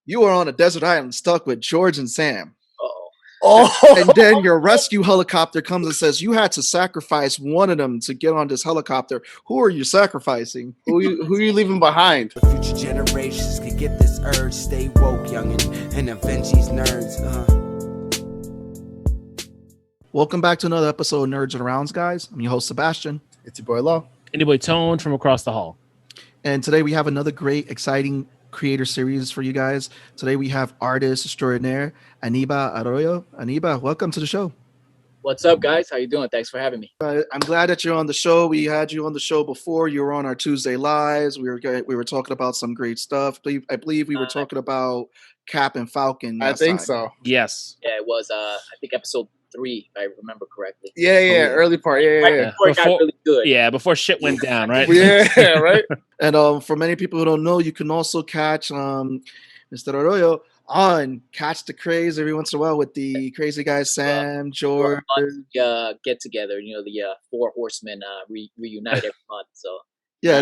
You are on a desert island stuck with George and Sam. Uh-oh. And then your rescue helicopter comes and says you had to sacrifice one of them to get on this helicopter. Who are you sacrificing? Who are you leaving behind? The future generations could get this urge. Stay woke, youngin', and avenge these nerds. Welcome back to another episode of Nerds and Rounds, guys. I'm your host, Sebastian. It's your boy Law. And your boy Tone from across the hall. And today we have another great, exciting creator series for you guys. Today we have artist extraordinaire Anibal Arroyo. Anibal, welcome to the show. What's up, guys? How you doing? Thanks for having me. I'm glad that you're on the show. We had you on the show before. You were on our Tuesday lives. We were talking about some great stuff. I believe we were talking about Cap and Falcon. I think so. Yes. Yeah, it was. I think episode 3, if I remember correctly. Yeah. Early part. Yeah. Before it got really good. Yeah, before shit went down, right? Yeah, right. And for many people who don't know, you can also catch Mr. Arroyo on Catch Da Craze every once in a while with the crazy guys Sam, George. Get together. You know, the 4 horsemen reunite every month. So Yeah,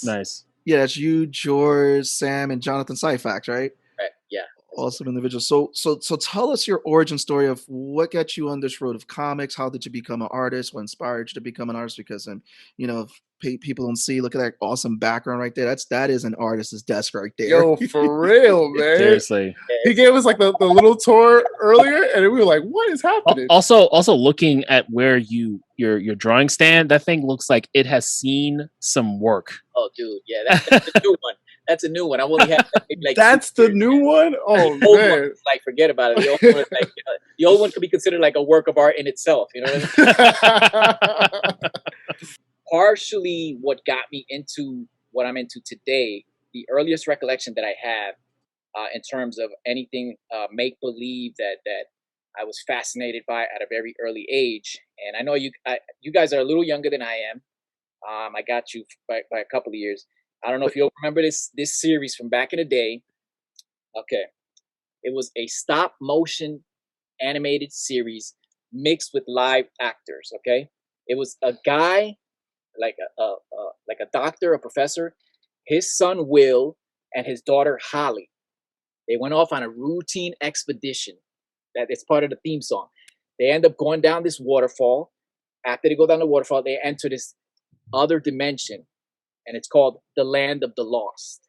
Nice. Yeah, that's you, George, Sam, and Jonathan Syfax, right? right, yeah. Awesome individuals. So tell us your origin story of what got you on this road of comics. How did you become an artist? What inspired you to become an artist? Because if people don't see, look at that awesome background right there. That is an artist's desk right there. Yo, for real, man. Seriously. He gave us like the little tour earlier, and we were like, "What is happening?" Also looking at where your drawing stand, that thing looks like it has seen some work. Oh, dude, yeah, that's a new one. That's a new one. I only had like. That's the new one. Oh the old man, one, like forget about it. The old one, like, the old one could be considered like a work of art in itself. You know what I mean? Partially what got me into what I'm into today, the earliest recollection that I have in terms of anything make-believe that I was fascinated by at a very early age. And I know you guys are a little younger than I am. I got you by a couple of years. I don't know if you'll remember this series from back in the day. Okay. It was a stop motion animated series mixed with live actors, okay? It was a guy like a doctor, a professor, his son Will, and his daughter Holly. They went off on a routine expedition. That is part of the theme song. They end up going down this waterfall. After they go down the waterfall, they enter this other dimension, and it's called the Land of the Lost.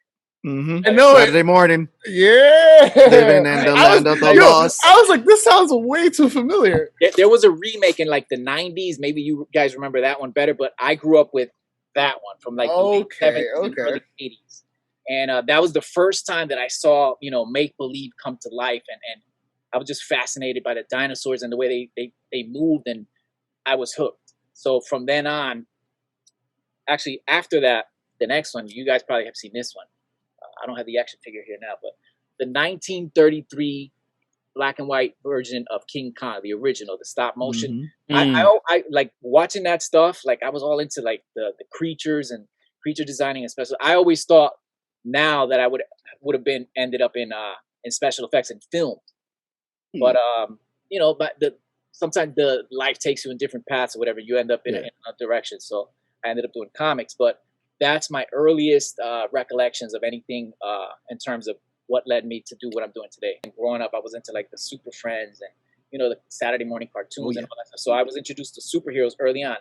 Mm-hmm. I know Saturday morning. Yeah, Living in the land of the lost. I was like, this sounds way too familiar. There was a remake in like the 90s. Maybe you guys remember that one better, but I grew up with that one from like the late 70s and early 80s. And that was the first time that I saw, make-believe come to life. And I was just fascinated by the dinosaurs and the way they moved, and I was hooked. So from then on, actually after that, the next one, you guys probably have seen this one. I don't have the action figure here now, but the 1933 black and white version of King Kong, the original, the stop motion. Mm-hmm. I like watching that stuff. Like I was all into like the creatures and creature designing, and special. I always thought now that I would have ended up in special effects and film, but sometimes the life takes you in different paths or whatever. You end up in a direction. So I ended up doing comics, but that's my earliest recollections of anything in terms of what led me to do what I'm doing today. And growing up, I was into like the Super Friends and, the Saturday morning cartoons and all that stuff. So I was introduced to superheroes early on.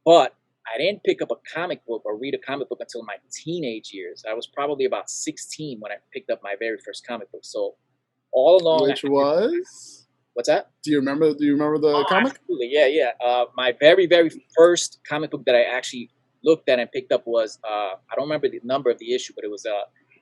But I didn't pick up a comic book or read a comic book until my teenage years. I was probably about 16 when I picked up my very first comic book. So all along... Which was? What's that? Do you remember the comic? Absolutely, yeah. My very, very first comic book that I actually looked at and picked up was I don't remember the number of the issue, but it was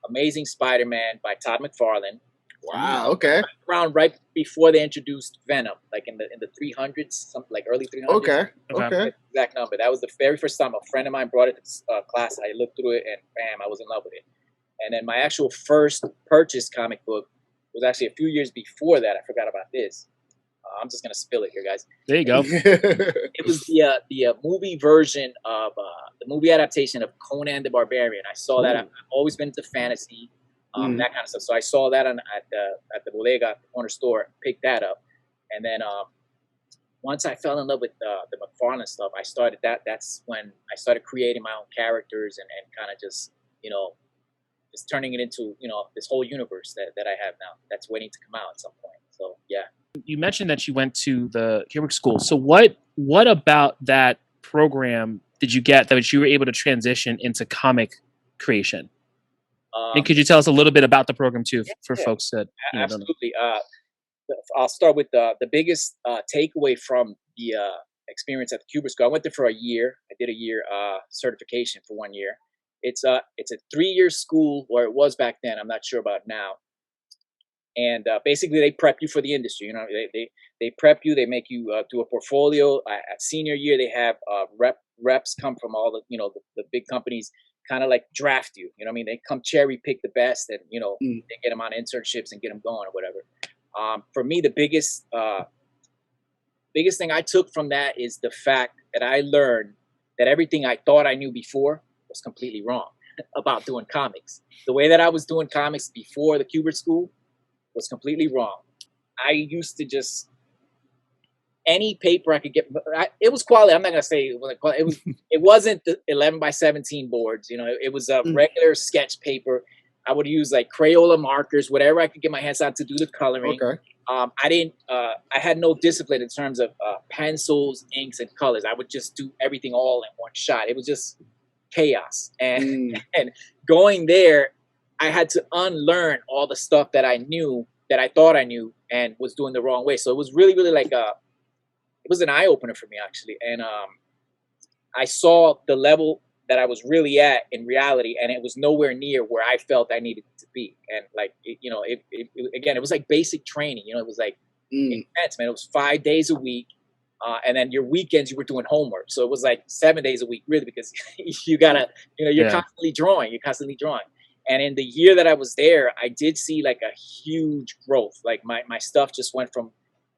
Amazing Spider-Man by Todd McFarlane. Wow, okay. Around right before they introduced Venom, like in the 300s, something like early 300s. Okay. Exact number. That was the very first time a friend of mine brought it to class. I looked through it and bam, I was in love with it. And then my actual first purchased comic book was actually a few years before that. I forgot about this. I'm just gonna spill it here, guys. There you go. It was the movie version of the movie adaptation of Conan the Barbarian. I saw that. I've always been into fantasy, that kind of stuff. So I saw that at the bodega, at the corner store, picked that up, and then once I fell in love with the McFarlane stuff, I started that. That's when I started creating my own characters and kind of just just turning it into, you know, this whole universe that I have now that's waiting to come out at some point. So yeah. You mentioned that you went to the Kubert school. So what about that program did you get that you were able to transition into comic creation? And could you tell us a little bit about the program too, for Yeah, folks that don't know? absolutely. I'll start with the biggest takeaway from the experience at the Kubert school. I went there for a year. I did a year certification for 1 year. It's a 3-year school, or it was back then. I'm not sure about now. And basically, they prep you for the industry. You know, they prep you. They make you do a portfolio. At senior year, they have reps come from all the big companies, kind of like draft you. You know what I mean? They come cherry pick the best, and they get them on internships and get them going or whatever. For me, the biggest thing I took from that is the fact that I learned that everything I thought I knew before was completely wrong about doing comics. The way that I was doing comics before the Kubert school was completely wrong. I used to just any paper I could get. It was quality. I'm not gonna say it was quality. It was. It wasn't the 11 by 17 boards. You know, it was a regular sketch paper. I would use like Crayola markers, whatever I could get my hands on to do the coloring. Okay. I didn't. I had no discipline in terms of pencils, inks, and colors. I would just do everything all in one shot. It was just chaos. And and going there, I had to unlearn all the stuff that I knew, that I thought I knew, and was doing the wrong way. So it was really, really like it was an eye opener for me actually. And I saw the level that I was really at in reality, and it was nowhere near where I felt I needed to be. And like, again, it was like basic training. You know, it was like intense, man. It was 5 days a week. And then your weekends, you were doing homework. So it was like 7 days a week, really, because you gotta, you're constantly drawing. You're constantly drawing. And in the year that I was there, I did see like a huge growth. Like my stuff just went from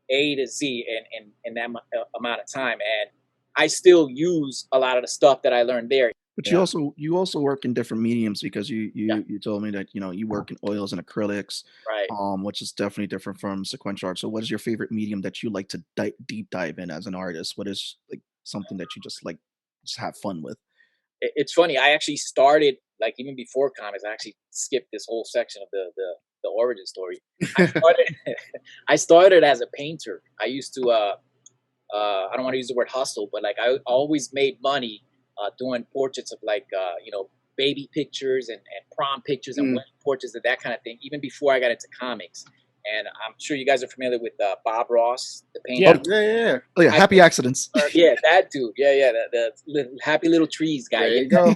A to Z in that amount of time. And I still use a lot of the stuff that I learned there. But you also work in different mediums, because you told me that you work in oils and acrylics, Right. which is definitely different from sequential art. So what is your favorite medium that you like to deep dive in as an artist? What is like something that you just have fun with? It's funny. I actually started, like, even before comics. I actually skipped this whole section of the origin story. I started as a painter. I used to I don't want to use the word hustle, but like I always made money doing portraits of like baby pictures and prom pictures and wedding portraits and that kind of thing, even before I got into comics. And I'm sure you guys are familiar with Bob Ross, the painter. Yeah. Oh yeah, Happy Accidents. Yeah, that dude. Yeah, the Happy Little Trees guy. There you go.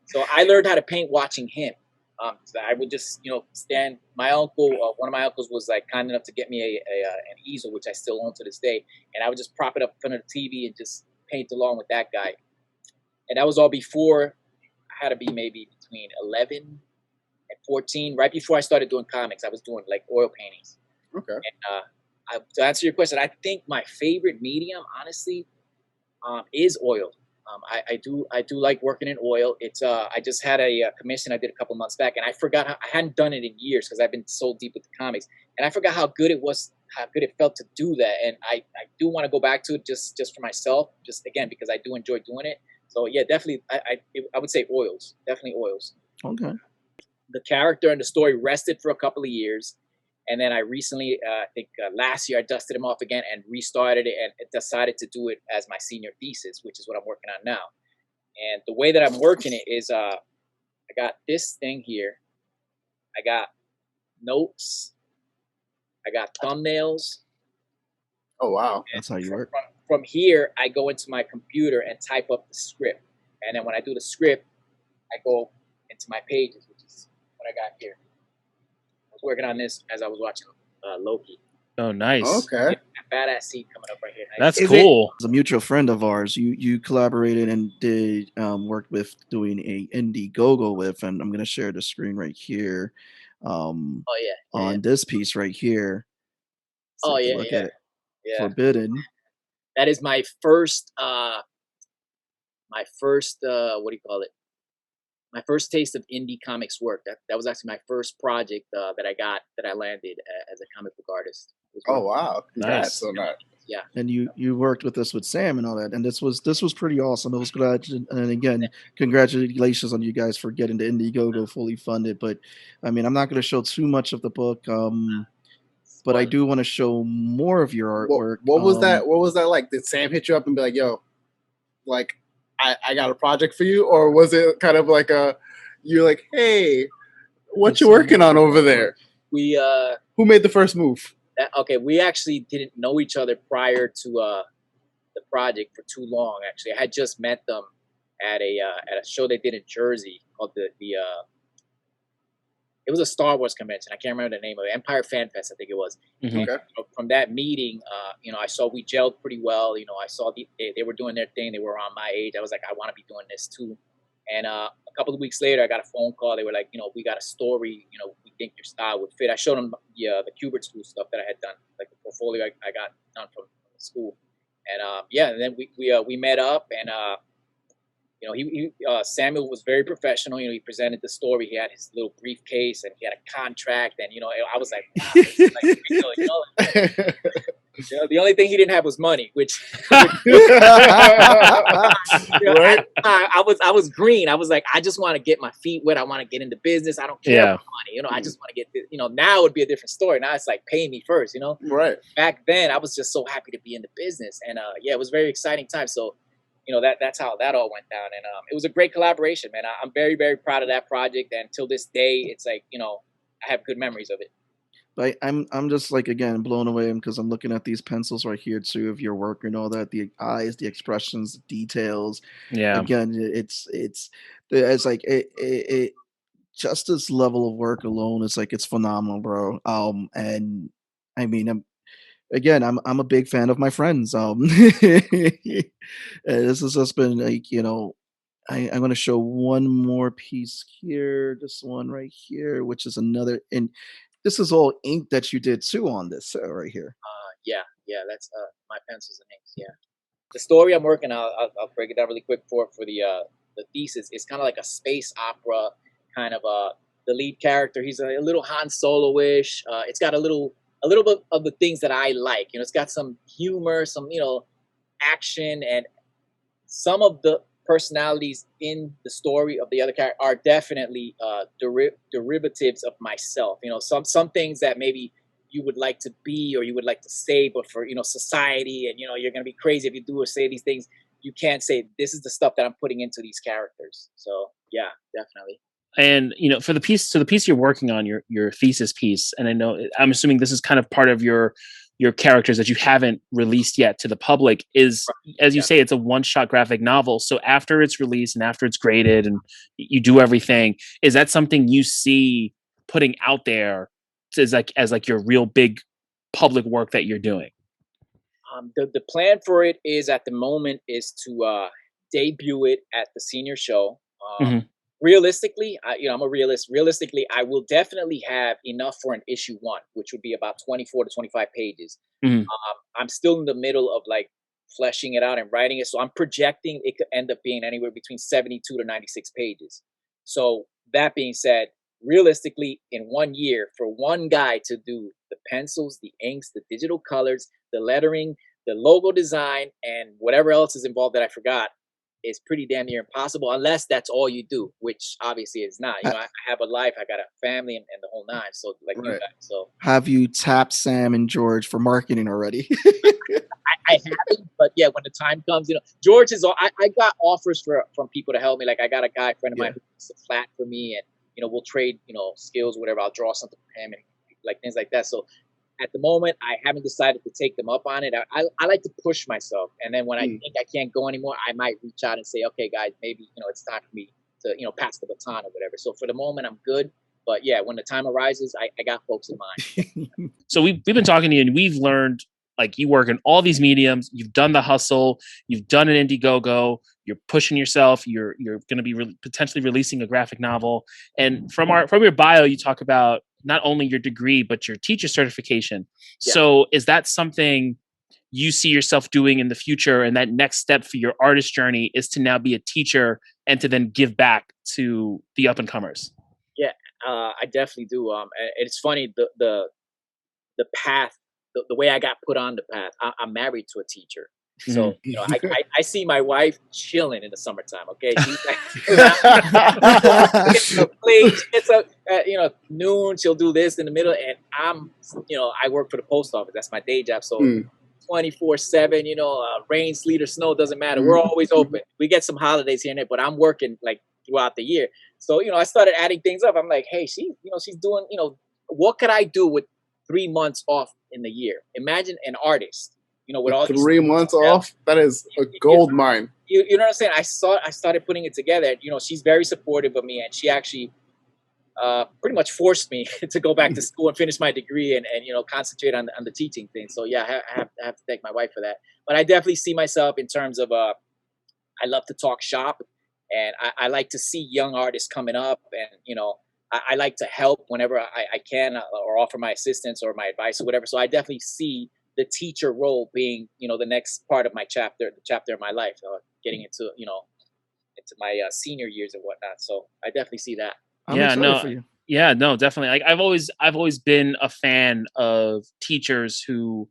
So I learned how to paint watching him. So I would just, stand. My uncle, one of my uncles, was like kind enough to get me an easel, which I still own to this day, and I would just prop it up in front of the TV and just paint along with that guy. And that was all before I had to be maybe between 11 and 14. Right before I started doing comics, I was doing like oil paintings. Okay. And to answer your question, I think my favorite medium, honestly, is oil. I do like working in oil. It's I just had a commission I did a couple months back, and I forgot I hadn't done it in years because I've been so deep with the comics, and I forgot how good it was, how good it felt to do that. And I do want to go back to it just for myself, just again because I do enjoy doing it. So yeah, definitely I would say oils, definitely oils. Okay. The character and the story rested for a couple of years. And then I recently, I think last year, I dusted him off again and restarted it and decided to do it as my senior thesis, which is what I'm working on now. And the way that I'm working it is I got this thing here. I got notes. I got thumbnails. Oh, wow. That's how you work. From here, I go into my computer and type up the script. And then when I do the script, I go into my pages, which is what I got here. Working on this as I was watching Loki. Oh, nice. Okay. Badass scene coming up right here. That's cool. As a mutual friend of ours, you collaborated and did worked with doing a Indiegogo with, and I'm gonna share the screen right here. On this piece right here. So look at it. Forbidden. That is my first what do you call it? My first taste of indie comics work. That was actually my first project that I landed as a comic book artist. Oh wow! Nice. So Yeah. And you worked with us with Sam and all that, and this was pretty awesome. It was glad, and again, congratulations on you guys for getting the Indiegogo fully funded. But I mean, I'm not going to show too much of the book, but I do want to show more of your artwork. What was that? What was that like? Did Sam hit you up and be like, "Yo, like, I got a project for you," or was it kind of like you're like, "Hey, what you working on over there?" We Who made the first move? okay, we actually didn't know each other prior to the project for too long. Actually, I had just met them at a show they did in Jersey called the it was a Star Wars convention. I can't remember the name of it. Empire Fan Fest, I think it was. Mhm. And, from that meeting, I saw we gelled pretty well. I saw they were doing their thing. They were around my age. I was like, I want to be doing this too. And a couple of weeks later, I got a phone call. They were like, we got a story. We think your style would fit. I showed them the Kubert school stuff that I had done, like the portfolio I got done from the school. And and then we met up, and Samuel was very professional. He presented the story. He had his little briefcase, and he had a contract. And I was like, wow, this is like real, the only thing he didn't have was money, which Right? I was green. I was like, I just want to get my feet wet. I want to get into business. I don't care about money. I just want to get this. Now it would be a different story. Now it's like, pay me first. Right. Back then I was just so happy to be in the business, and it was a very exciting time. So that's how that all went down, and it was a great collaboration, man. I'm very, very proud of that project, and till this day, it's like I have good memories of it. But I'm just like, again, blown away because I'm looking at these pencils right here too of your work and all that, the eyes, the expressions, the details. Yeah. Again, it's like it just this level of work alone is like, it's phenomenal, bro. And I mean, I'm a big fan of my friends. This has just been like, I'm going to show one more piece here, this one right here, which is another, and this is all ink that you did too on this right here. Yeah, that's my pencils and inks. Yeah, the story I'm working on, I'll break it down really quick for the thesis. It's kind of like a space opera kind of. The lead character, he's a little Han Solo-ish. It's got a little bit of the things that I like. It's got some humor, some action, and some of the personalities in the story of the other character are definitely derivatives of myself. Some things that maybe you would like to be or you would like to say, but for society, and you're gonna be crazy if you do or say these things. You can't say this is the stuff that I'm putting into these characters. So yeah, definitely. And for the piece you're working on, your thesis piece, and I'm assuming this is kind of part of your characters that you haven't released yet to the public, is, as you say, it's a one-shot graphic novel. So after it's released and after it's graded and you do everything, is that something you see putting out there as like your real big public work that you're doing? The plan for it is, at the moment, is to debut it at the senior show. Realistically, I'm a realist. Realistically, I will definitely have enough for an issue 1, which would be about 24 to 25 pages. I'm still in the middle of like fleshing it out and writing it, so I'm projecting it could end up being anywhere between 72 to 96 pages. So that being said, realistically, in 1 year, for one guy to do the pencils, the inks, the digital colors, the lettering, the logo design, and whatever else is involved that I forgot, is pretty damn near impossible, unless that's all you do, which obviously is not. I have a life, I got a family, and the whole 9. So like you guys. So have you tapped Sam and George for marketing already? I haven't, but yeah, when the time comes, George is all. I got offers from people to help me. Like I got a friend of mine who does a flat for me, and we'll trade skills, whatever. I'll draw something for him and like things like that. So at the moment, I haven't decided to take them up on it. I like to push myself, and then when I think I can't go anymore, I might reach out and say, okay, guys, maybe it's time for me to pass the baton or whatever. So for the moment, I'm good. But yeah, when the time arises, I got folks in mind. So we've been talking to you, and we've learned, like, you work in all these mediums. You've done the hustle. You've done an Indiegogo. You're pushing yourself. You're going to be potentially releasing a graphic novel. And from your bio, you talk about not only your degree, but your teacher certification. Yeah. So is that something you see yourself doing in the future? And that next step for your artist journey is to now be a teacher and to then give back to the up and comers? Yeah, I definitely do. It's funny, the path the way I got put on the path. I'm married to a teacher. So, I see my wife chilling in the summertime. Okay. She's like, it's noon. She'll do this in the middle. And I work for the post office. That's my day job. So 24/7, rain, sleet, or snow, doesn't matter. We're always open. We get some holidays here and there, but I'm working like throughout the year. So, I started adding things up. I'm like, hey, she's doing, what could I do with 3 months off in the year? Imagine an artist, with all 3 months off. That is a gold mine. You know what I'm saying? I started putting it together. She's very supportive of me, and she actually pretty much forced me to go back to school and finish my degree and concentrate on the teaching thing. So yeah, I have to thank my wife for that. But I definitely see myself in terms of I love to talk shop, and I like to see young artists coming up, and I like to help whenever I can, or offer my assistance or my advice or whatever. So I definitely see the teacher role being, the next part of my chapter, the chapter of my life, getting into my senior years and whatnot. So I definitely see that. No, definitely. Like I've always been a fan of teachers who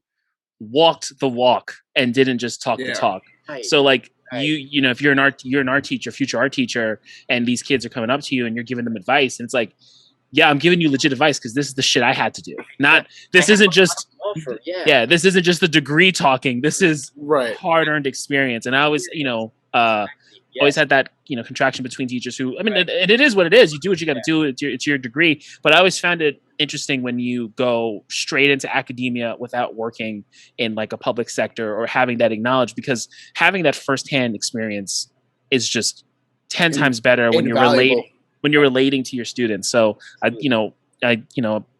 walked the walk and didn't just talk the talk. Right. So like if you're an art teacher, future art teacher, and these kids are coming up to you and you're giving them advice, and it's like, yeah, I'm giving you legit advice because this is the shit I had to do. This isn't just the degree talking. This is hard-earned experience. And I always, always had that, contraction between teachers who, it is what it is. You do what you got to do. It's your degree. But I always found it interesting when you go straight into academia without working in like a public sector or having that acknowledged, because having that firsthand experience is just 10 times better when you're relating to your students. So I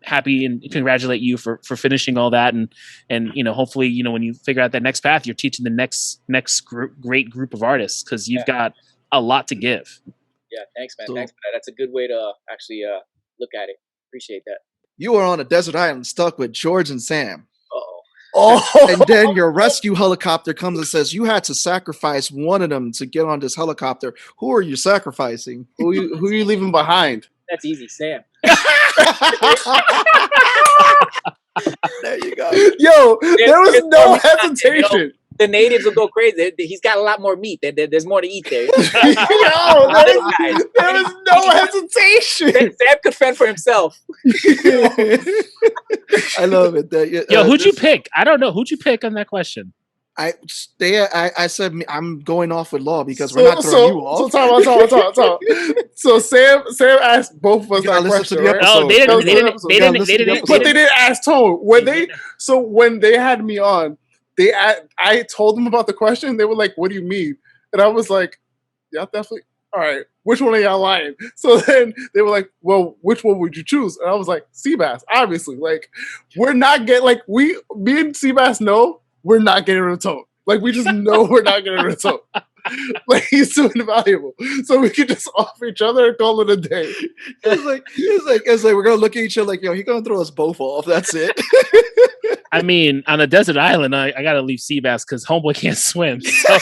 happy and congratulate you for finishing all that. And hopefully, when you figure out that next path, you're teaching the next great group of artists, because you've got a lot to give. Yeah. Thanks, man. Thanks for that. That's a good way to actually look at it. Appreciate that. You are on a desert island stuck with George and Sam. Oh, and then your rescue helicopter comes and says you had to sacrifice one of them to get on this helicopter. Who are you sacrificing? Who are you leaving behind? That's easy, Sam. There you go. Yo, there was no hesitation. The natives will go crazy. He's got a lot more meat. There's more to eat there. Yo, there was no hesitation. Sam could fend for himself. I love it. Yo, who'd you pick? I don't know. Who'd you pick on that question? I said I'm going off with Law because we're not throwing you off. So So Sam asked both of us that question. Right? No, they didn't. But they didn't ask Tone. When they had me on, I told them about the question. They were like, "What do you mean?" And I was like, "Yeah, definitely. All right. Which one are y'all lying?" So then they were like, "Well, which one would you choose?" And I was like, "Seabass, obviously. Like, we're not getting me and Seabass know we're not getting rid of Tone. Like, we just know we're not getting rid of Tone. Like, he's too invaluable. So we could just offer each other and call it a day." It's like we're gonna look at each other like, yo, he's gonna throw us both off. That's it. On a desert island, I gotta leave Seabass because homeboy can't swim. So.